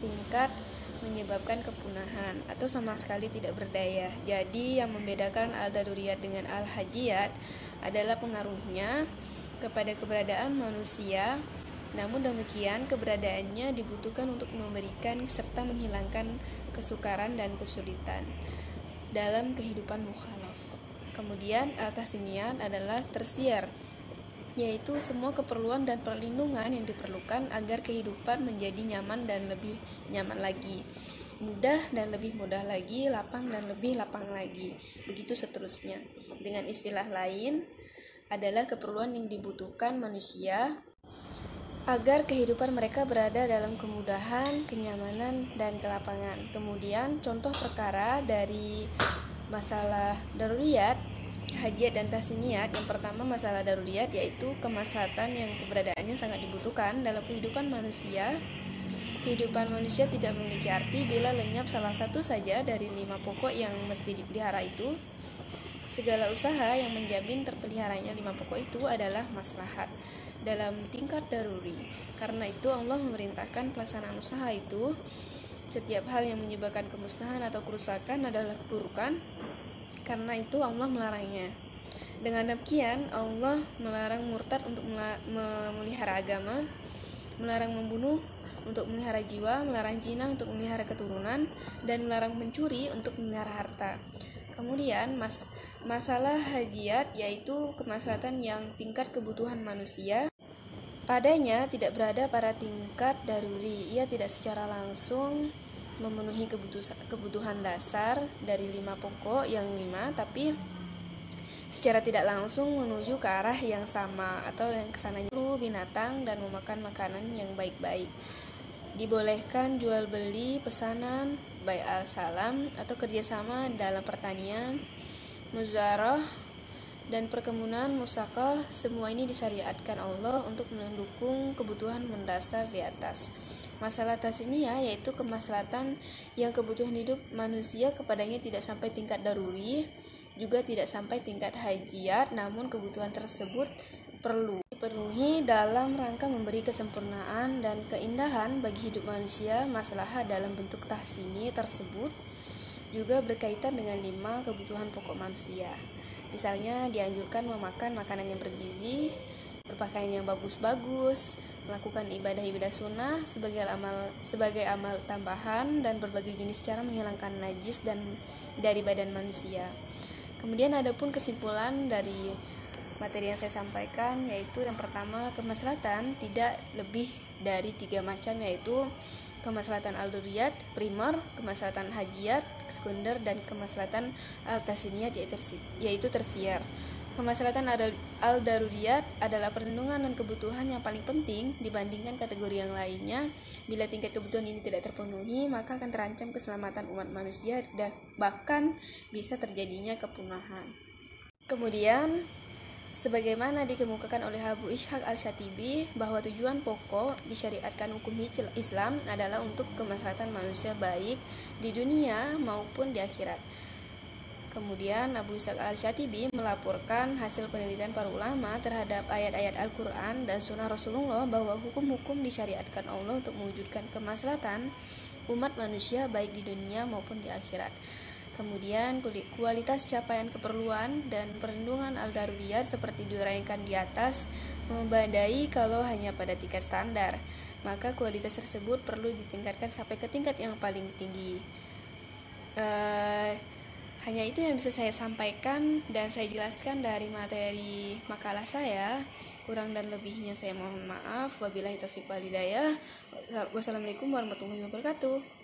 tingkat menyebabkan kepunahan atau sama sekali tidak berdaya. Jadi yang membedakan al-daruriyat dengan al-hajiyat adalah pengaruhnya kepada keberadaan manusia. Namun demikian, keberadaannya dibutuhkan untuk memberikan serta menghilangkan kesukaran dan kesulitan dalam kehidupan mukhalaf. Kemudian al-tahsiniyat adalah tersier, yaitu semua keperluan dan perlindungan yang diperlukan agar kehidupan menjadi nyaman dan lebih nyaman lagi, mudah dan lebih mudah lagi, lapang dan lebih lapang lagi, begitu seterusnya. Dengan istilah lain, adalah keperluan yang dibutuhkan manusia agar kehidupan mereka berada dalam kemudahan, kenyamanan, dan kelapangan. Kemudian contoh perkara dari masalah daruriyat, hajat dan tahsiniyat. Yang pertama masalah daruriyat, yaitu kemaslahatan yang keberadaannya sangat dibutuhkan dalam kehidupan manusia. Kehidupan manusia tidak memiliki arti bila lenyap salah satu saja dari 5 pokok yang mesti dipelihara itu. Segala usaha yang menjamin terpeliharanya 5 pokok itu adalah maslahat dalam tingkat daruri. Karena itu Allah memerintahkan pelaksanaan usaha itu. Setiap hal yang menyebabkan kemusnahan atau kerusakan adalah keburukan. Karena itu Allah melarangnya. Dengan demikian Allah melarang murtad untuk memelihara agama, melarang membunuh untuk memelihara jiwa, melarang zina untuk memelihara keturunan, dan melarang mencuri untuk memelihara harta. Kemudian masalah hajiyat, yaitu kemaslahatan yang tingkat kebutuhan manusia padanya tidak berada pada tingkat daruri. Ia tidak secara langsung memenuhi kebutuhan dasar dari 5 pokok yang 5, tapi secara tidak langsung menuju ke arah yang sama atau yang kesananya binatang dan memakan makanan yang baik-baik. Dibolehkan jual beli, pesanan, bai' al-salam atau kerjasama dalam pertanian, muzarah dan perkebunan, musaqah. Semua ini disyariatkan Allah untuk mendukung kebutuhan mendasar di atas. Masalah tahsiniyah, yaitu kemaslahatan yang kebutuhan hidup manusia kepadanya tidak sampai tingkat daruri, juga tidak sampai tingkat hajiyat, namun kebutuhan tersebut perlu dipenuhi dalam rangka memberi kesempurnaan dan keindahan bagi hidup manusia. Maslahat dalam bentuk tahsini tersebut juga berkaitan dengan 5 kebutuhan pokok manusia. Misalnya dianjurkan memakan makanan yang bergizi, berpakaian yang bagus-bagus, melakukan ibadah-ibadah sunnah sebagai amal tambahan, dan berbagai jenis cara menghilangkan najis dari badan manusia. Kemudian ada pun kesimpulan dari materi yang saya sampaikan, yaitu yang pertama, kemaslahatan tidak lebih dari 3 macam, yaitu kemaslahatan al-daruriyat primer, kemaslahatan hajiyat sekunder, dan kemaslahatan al-tahsiniyat yaitu tersier. Kemaslahatan al-daruriyat adalah perlindungan dan kebutuhan yang paling penting dibandingkan kategori yang lainnya. Bila tingkat kebutuhan ini tidak terpenuhi, maka akan terancam keselamatan umat manusia dan bahkan bisa terjadinya kepunahan. Kemudian sebagaimana dikemukakan oleh Abu Ishaq al-Shatibi, bahwa tujuan pokok disyariatkan hukum Islam adalah untuk kemaslahatan manusia baik di dunia maupun di akhirat. Kemudian Abu Ishaq al-Shatibi melaporkan hasil penelitian para ulama terhadap ayat-ayat Al-Quran dan sunnah Rasulullah bahwa hukum-hukum disyariatkan Allah untuk mewujudkan kemaslahatan umat manusia baik di dunia maupun di akhirat. Kemudian kualitas capaian keperluan dan perlindungan al-daruriyat seperti diuraikan di atas membandai kalau hanya pada tingkat standar, maka kualitas tersebut perlu ditingkatkan sampai ke tingkat yang paling tinggi. Hanya itu yang bisa saya sampaikan dan saya jelaskan dari materi makalah saya. Kurang dan lebihnya saya mohon maaf. Wabillahi taufiq wal hidayah. Wassalamualaikum warahmatullahi wabarakatuh.